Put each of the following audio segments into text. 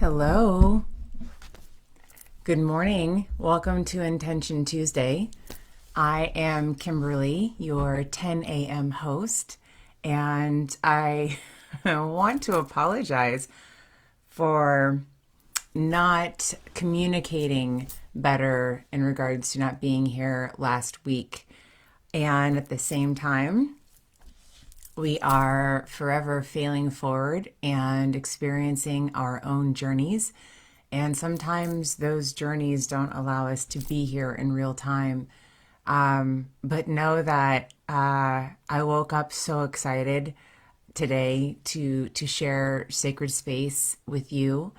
Hello. Good morning. Welcome to Intention Tuesday. I am Kimberly, your 10 a.m. host, and I want to apologize for not communicating better in regards to not being here last week. And at the same time, we are forever failing forward and experiencing our own journeys. And sometimes those journeys don't allow us to be here in real time. But know that I woke up so excited today to share sacred space with you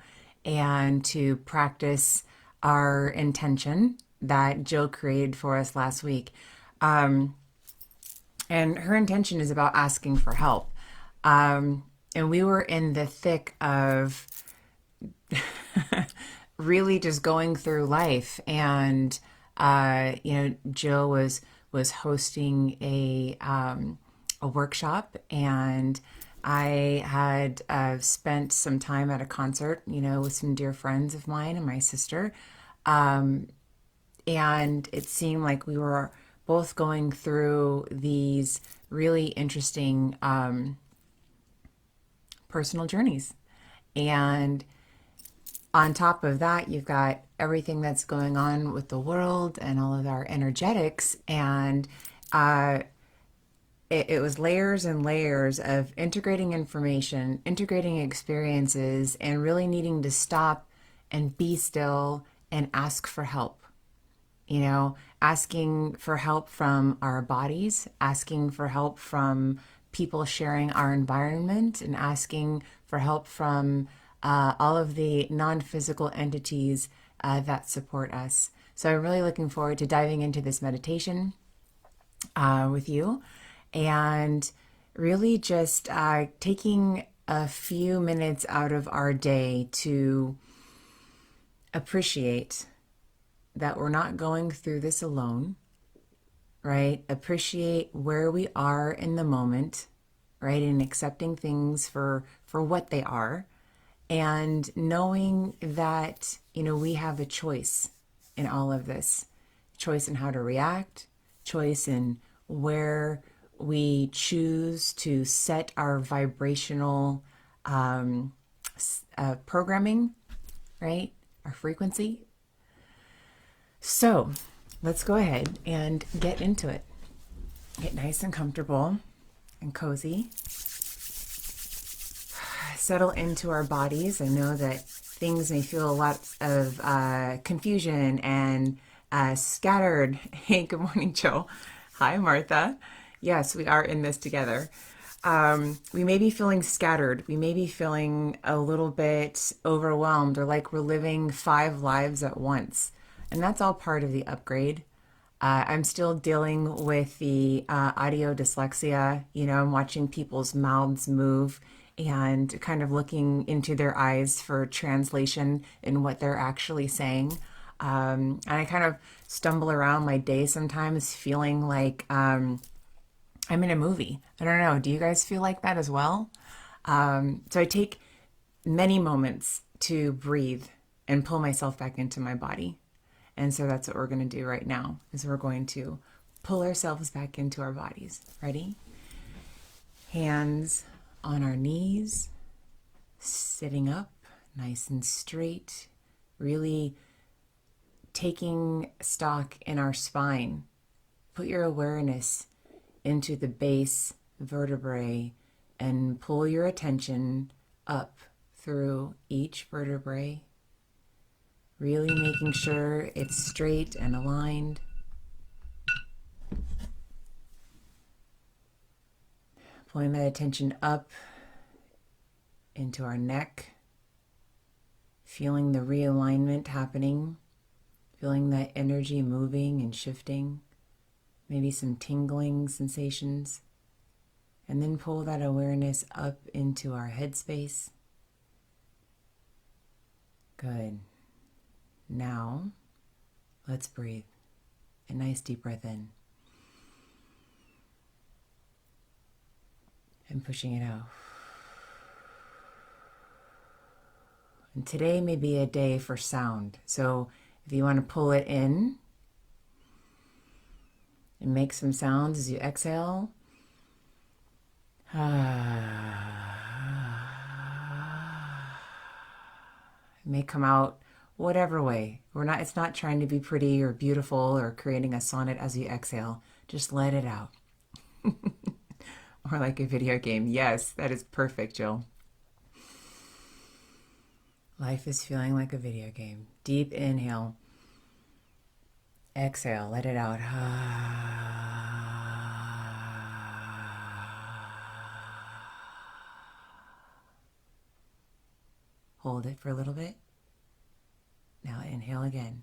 and to practice our intention that Jill created for us last week. And her intention is about asking for help. And we were in the thick of really just going through life. And, Jill was hosting a workshop, and I had spent some time at a concert, with some dear friends of mine and my sister. And it seemed like we were both going through these really interesting personal journeys. And on top of that, you've got everything that's going on with the world and all of our energetics. And it was layers and layers of integrating information, integrating experiences, and really needing to stop and be still and ask for help. Asking for help from our bodies, asking for help from people sharing our environment, and asking for help from all of the non-physical entities that support us. So I'm really looking forward to diving into this meditation with you, and really just taking a few minutes out of our day to appreciate that we're not going through this alone, right? Appreciate where we are in the moment, right? And accepting things for what they are, and knowing that, we have a choice in all of this. Choice in how to react, choice in where we choose to set our vibrational programming, right? Our frequency. So let's go ahead and get into it. Get nice and comfortable and cozy. Settle into our bodies. I know that things may feel a lot of confusion and scattered. Hey, good morning, Joe. Hi, Martha. Yes, we are in this together. We may be feeling scattered. We may be feeling a little bit overwhelmed, or like we're living 5 lives at once. And that's all part of the upgrade. I'm still dealing with the audio dyslexia. I'm watching people's mouths move and kind of looking into their eyes for translation in what they're actually saying. And I kind of stumble around my day sometimes feeling like I'm in a movie. I don't know. Do you guys feel like that as well? So I take many moments to breathe and pull myself back into my body. And so that's what we're going to do right now, is we're going to pull ourselves back into our bodies. Ready? Hands on our knees, sitting up nice and straight, really taking stock in our spine. Put your awareness into the base vertebrae and pull your attention up through each vertebrae. Really making sure it's straight and aligned. Pulling that attention up into our neck. Feeling the realignment happening. Feeling that energy moving and shifting. Maybe some tingling sensations. And then pull that awareness up into our headspace. Good. Now, let's breathe. A nice deep breath in. And pushing it out. And today may be a day for sound. So if you want to pull it in and make some sounds as you exhale. It may come out whatever way. It's not trying to be pretty or beautiful or creating a sonnet as you exhale. Just let it out. Or like a video game. Yes, that is perfect, Jill. Life is feeling like a video game. Deep inhale. Exhale, let it out. Hold it for a little bit. Now inhale again.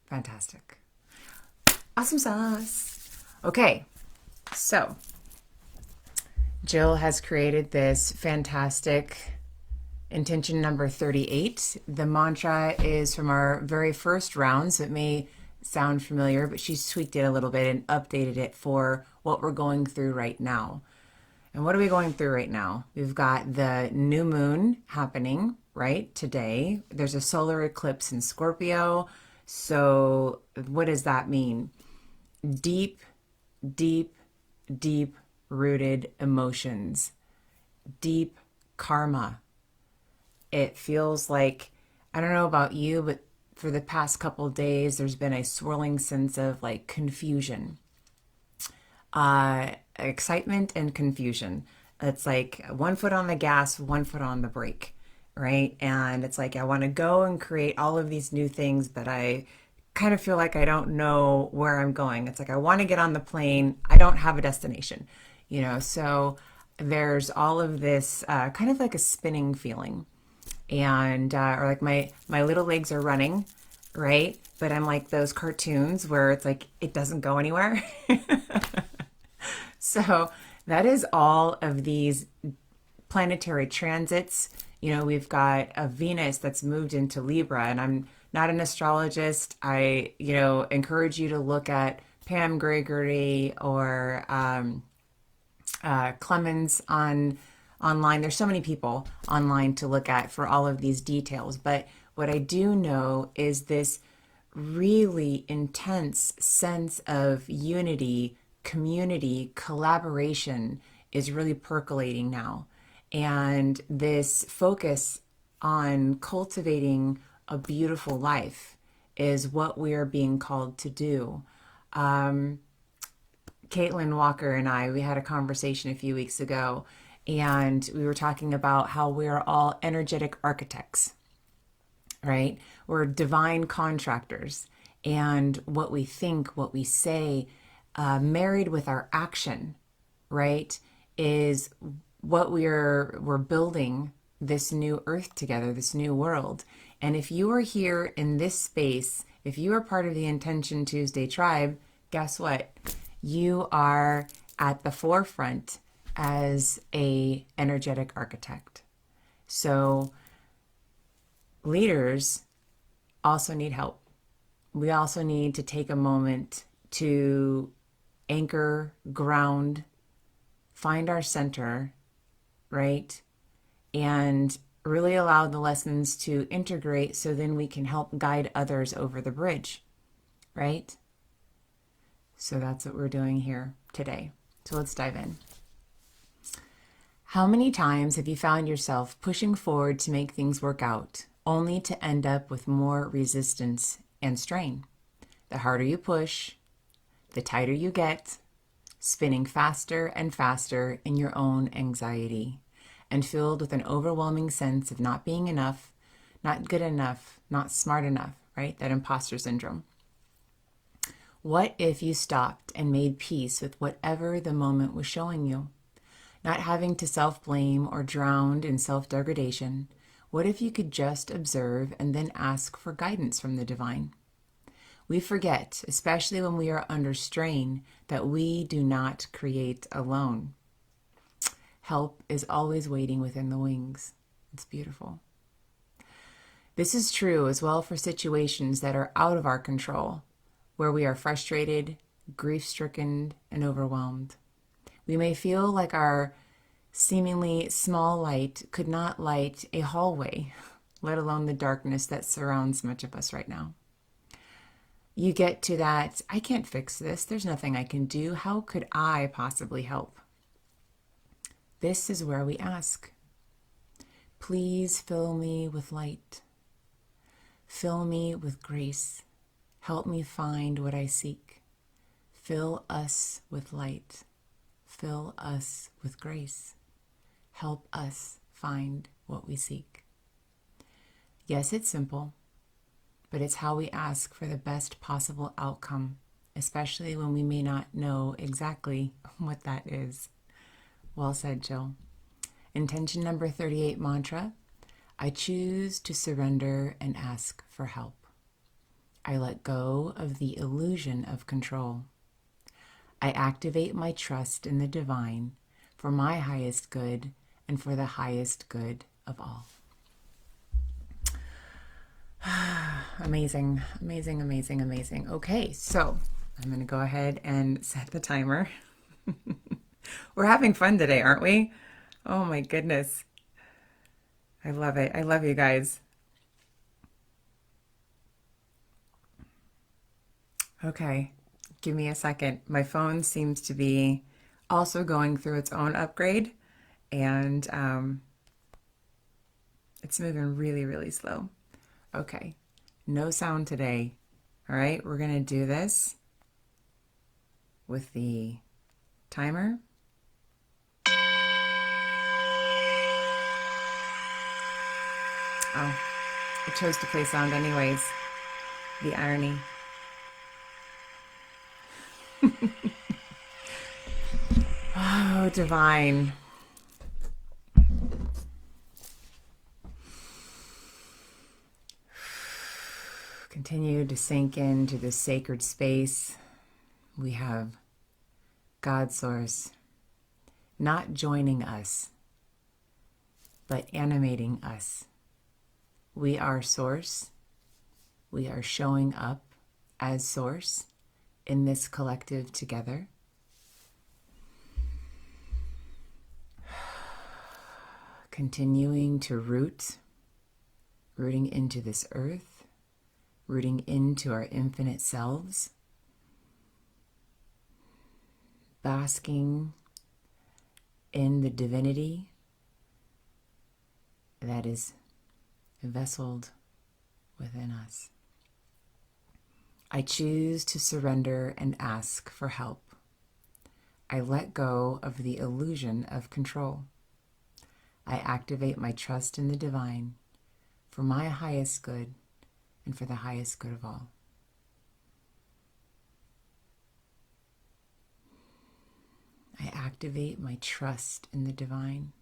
Fantastic. Awesome sauce. Okay, so Jill has created this fantastic intention number 38. The mantra is from our very first round, so it may sound familiar, but she's tweaked it a little bit and updated it for what we're going through right now. And what are we going through right now? We've got the new moon happening, right, today. There's a solar eclipse in Scorpio. So what does that mean? Deep, deep, deep rooted emotions, deep karma. It feels like, I don't know about you, but for the past couple of days, there's been a swirling sense of like confusion, excitement and confusion. It's like one foot on the gas, one foot on the brake, right? And it's like I want to go and create all of these new things, but I kind of feel like I don't know where I'm going. It's like I want to get on the plane. I don't have a destination, so there's all of this kind of like a spinning feeling. And or like my little legs are running, right? But I'm like those cartoons where it's like it doesn't go anywhere. So that is all of these planetary transits. We've got a Venus that's moved into Libra, and I'm not an astrologist. I, encourage you to look at Pam Gregory or Clemens online. There's so many people online to look at for all of these details. But what I do know is this really intense sense of unity, community, collaboration is really percolating now. And this focus on cultivating a beautiful life is what we are being called to do. Caitlin Walker and we had a conversation a few weeks ago, and we were talking about how we are all energetic architects, right? We're divine contractors, and what we think, what we say, married with our action, right, is what we're building this new earth together, this new world. And if you are here in this space, if you are part of the Intention Tuesday tribe, guess what? You are at the forefront as a energetic architect. So leaders also need help. We also need to take a moment to anchor, ground, find our center, right? And really allow the lessons to integrate so then we can help guide others over the bridge, right? So that's what we're doing here today. So let's dive in. How many times have you found yourself pushing forward to make things work out, only to end up with more resistance and strain? The harder you push, the tighter you get, spinning faster and faster in your own anxiety, and filled with an overwhelming sense of not being enough, not good enough, not smart enough, right? That imposter syndrome. What if you stopped and made peace with whatever the moment was showing you? Not having to self-blame or drown in self-degradation, what if you could just observe and then ask for guidance from the divine? We forget, especially when we are under strain, that we do not create alone. Help is always waiting within the wings. It's beautiful. This is true as well for situations that are out of our control, where we are frustrated, grief-stricken, and overwhelmed. We may feel like our seemingly small light could not light a hallway, let alone the darkness that surrounds much of us right now. You get to that, I can't fix this. There's nothing I can do. How could I possibly help? This is where we ask, please fill me with light. Fill me with grace. Help me find what I seek. Fill us with light. Fill us with grace. Help us find what we seek. Yes, it's simple, but it's how we ask for the best possible outcome, especially when we may not know exactly what that is. Well said, Jill. Intention number 38 mantra: I choose to surrender and ask for help. I let go of the illusion of control. I activate my trust in the divine for my highest good and for the highest good of all. Amazing, amazing, amazing, amazing. Okay, so I'm going to go ahead and set the timer. We're having fun today, aren't we? Oh my goodness. I love it. I love you guys. Okay, give me a second. My phone seems to be also going through its own upgrade, and it's moving really, really slow. Okay, no sound today. All right, we're going to do this with the timer. Oh, it chose to play sound anyways. The irony. Oh, divine. Continue to sink into this sacred space. We have God Source not joining us, but animating us. We are Source. We are showing up as Source in this collective together. Continuing to rooting into this earth, rooting into our infinite selves, basking in the divinity that is vesseled within us. I choose to surrender and ask for help. I let go of the illusion of control. I activate my trust in the divine for my highest good and for the highest good of all. I activate my trust in the divine.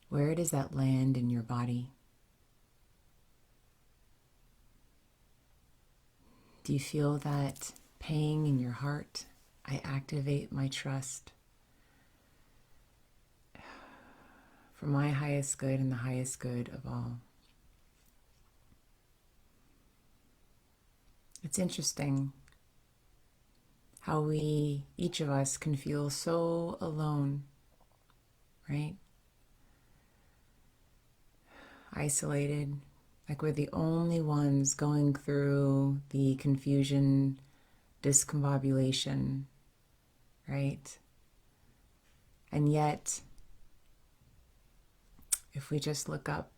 Where does that land in your body? Do you feel that pang in your heart? I activate my trust for my highest good and the highest good of all. It's interesting how each of us can feel so alone, right? Isolated, like we're the only ones going through the confusion, discombobulation, right? And yet, if we just look up,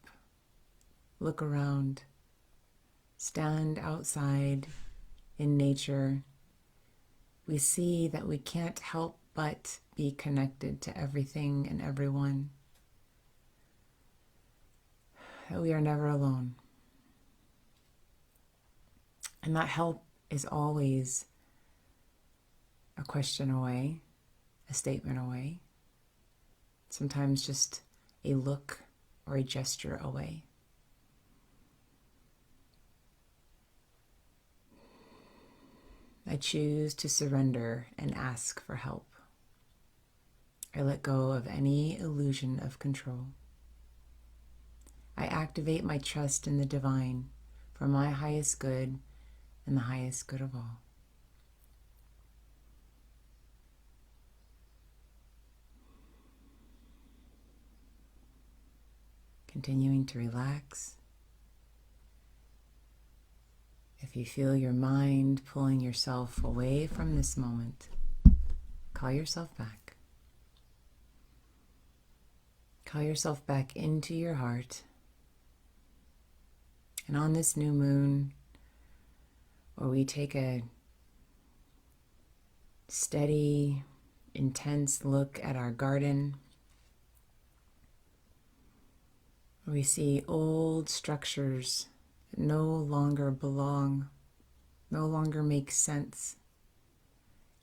look around, stand outside in nature, we see that we can't help but be connected to everything and everyone. That we are never alone. And that help is always a question away, a statement away, sometimes just a look or a gesture away. I choose to surrender and ask for help. I let go of any illusion of control. I activate my trust in the divine for my highest good and the highest good of all. Continuing to relax. If you feel your mind pulling yourself away from this moment, call yourself back. Call yourself back into your heart. And on this new moon, where we take a steady, intense look at our garden, we see old structures that no longer belong, no longer make sense.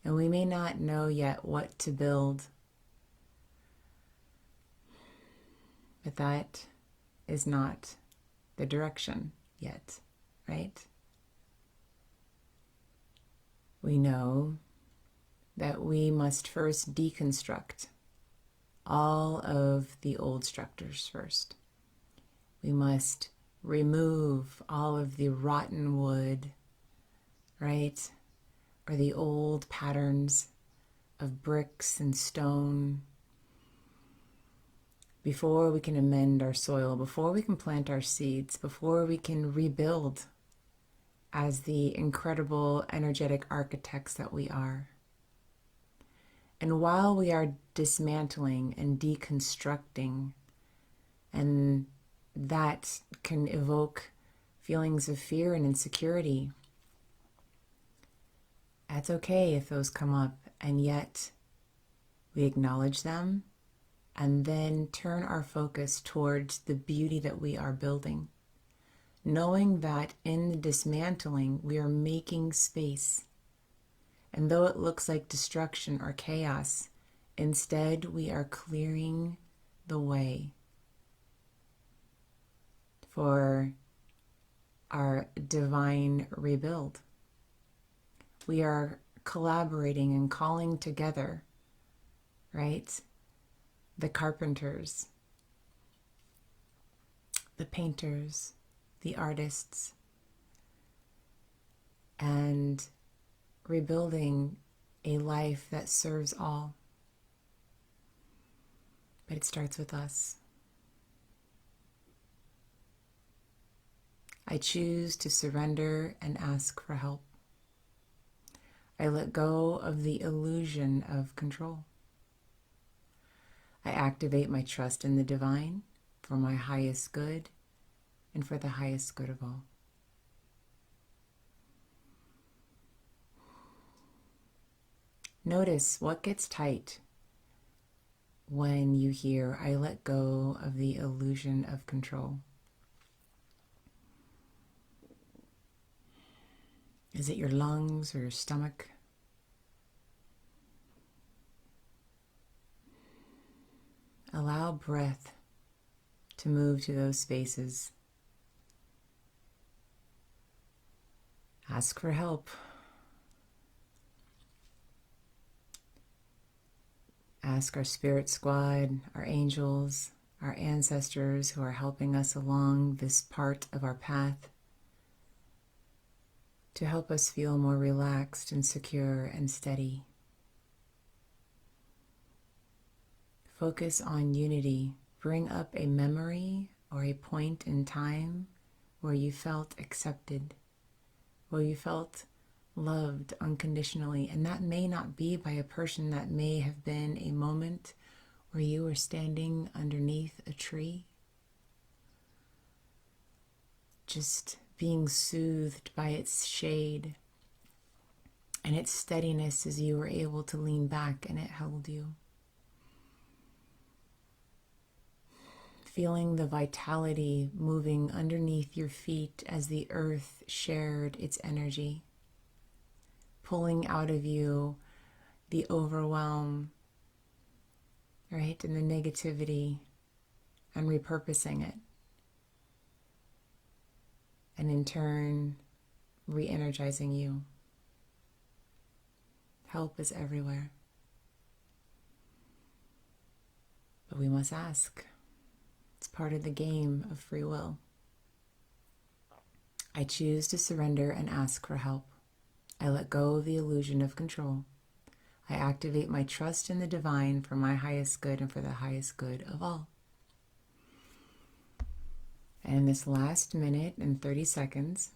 And we may not know yet what to build, but that is not the direction yet, right? We know that we must first deconstruct all of the old structures first. We must remove all of the rotten wood, right? Or the old patterns of bricks and stone before we can amend our soil, before we can plant our seeds, before we can rebuild as the incredible energetic architects that we are. And while we are dismantling and deconstructing, and that can evoke feelings of fear and insecurity, that's okay if those come up, and yet we acknowledge them and then turn our focus towards the beauty that we are building, knowing that in the dismantling we are making space. And though it looks like destruction or chaos, instead we are clearing the way for our divine rebuild. We are collaborating and calling together, right? The carpenters, the painters, the artists, and rebuilding a life that serves all. But it starts with us. I choose to surrender and ask for help. I let go of the illusion of control. I activate my trust in the divine for my highest good and for the highest good of all. Notice what gets tight when you hear, I let go of the illusion of control. Is it your lungs or your stomach? Allow breath to move to those spaces. Ask for help. Ask our spirit squad, our angels, our ancestors who are helping us along this part of our path to help us feel more relaxed and secure and steady. Focus on unity. Bring up a memory or a point in time where you felt accepted, where you felt loved unconditionally. And that may not be by a person. That may have been a moment where you were standing underneath a tree, just being soothed by its shade and its steadiness as you were able to lean back and it held you. Feeling the vitality moving underneath your feet as the earth shared its energy, pulling out of you the overwhelm, right, and the negativity, and repurposing it. And in turn, re-energizing you. Help is everywhere. But we must ask. It's part of the game of free will. I choose to surrender and ask for help. I let go of the illusion of control. I activate my trust in the divine for my highest good and for the highest good of all. And in this last minute and 30 seconds,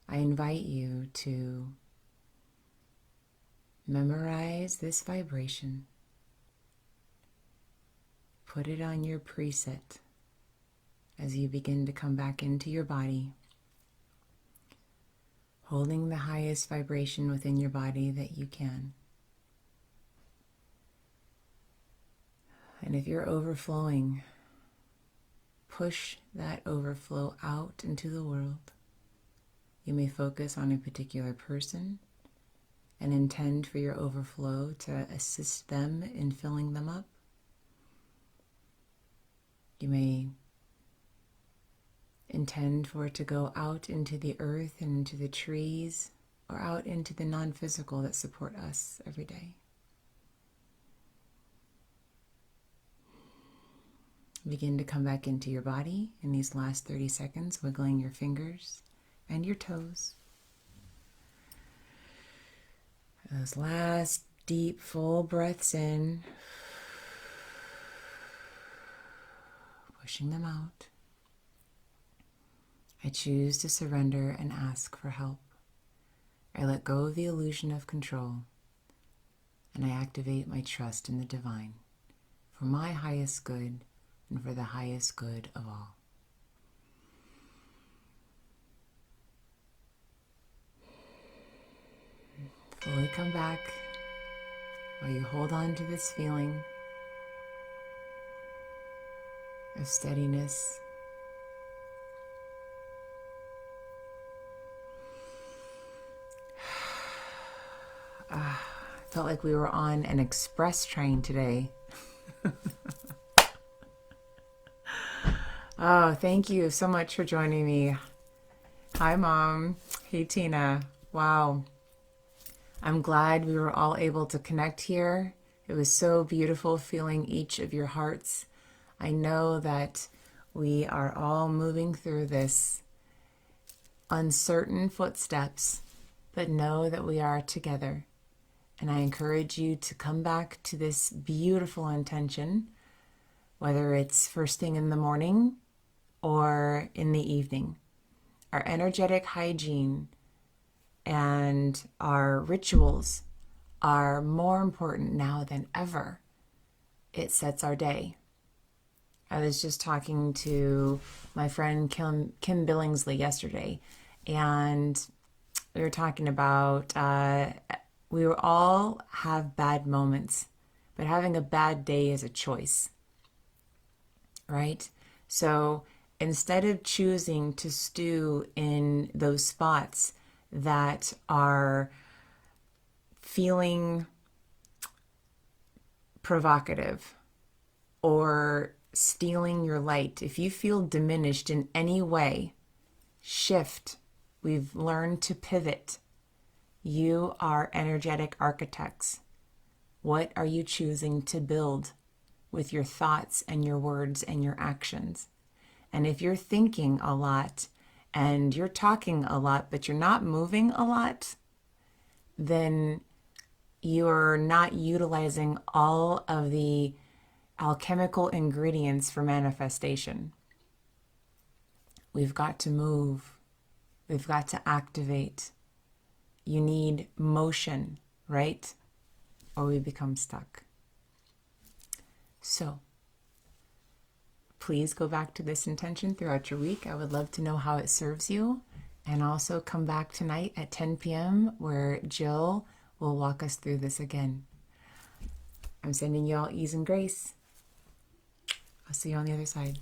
I invite you to memorize this vibration. Put it on your preset as you begin to come back into your body, holding the highest vibration within your body that you can. And if you're overflowing, push that overflow out into the world. You may focus on a particular person and intend for your overflow to assist them in filling them up. You may intend for it to go out into the earth and into the trees, or out into the non-physical that support us every day. Begin to come back into your body in these last 30 seconds, wiggling your fingers and your toes. Those last deep, full breaths in, pushing them out. I choose to surrender and ask for help. I let go of the illusion of control, and I activate my trust in the divine for my highest good and for the highest good of all. Fully come back while you hold on to this feeling of steadiness. Felt like we were on an express train today. Oh, thank you so much for joining me. Hi, Mom. Hey, Tina. Wow. I'm glad we were all able to connect here. It was so beautiful feeling each of your hearts. I know that we are all moving through this uncertain footsteps, but know that we are together. And I encourage you to come back to this beautiful intention, whether it's first thing in the morning or in the evening. Our energetic hygiene and our rituals are more important now than ever. It sets our day. I was just talking to my friend Kim Billingsley yesterday, and we were talking about we all have bad moments, but having a bad day is a choice, right? So instead of choosing to stew in those spots that are feeling provocative or stealing your light, if you feel diminished in any way, shift. We've learned to pivot. You are energetic architects. What are you choosing to build with your thoughts and your words and your actions? And if you're thinking a lot and you're talking a lot, but you're not moving a lot, then you're not utilizing all of the alchemical ingredients for manifestation. We've got to move. We've got to activate. You need motion, right? Or we become stuck. So, please go back to this intention throughout your week. I would love to know how it serves you. And also come back tonight at 10 p.m. where Jill will walk us through this again. I'm sending you all ease and grace. I'll see you on the other side.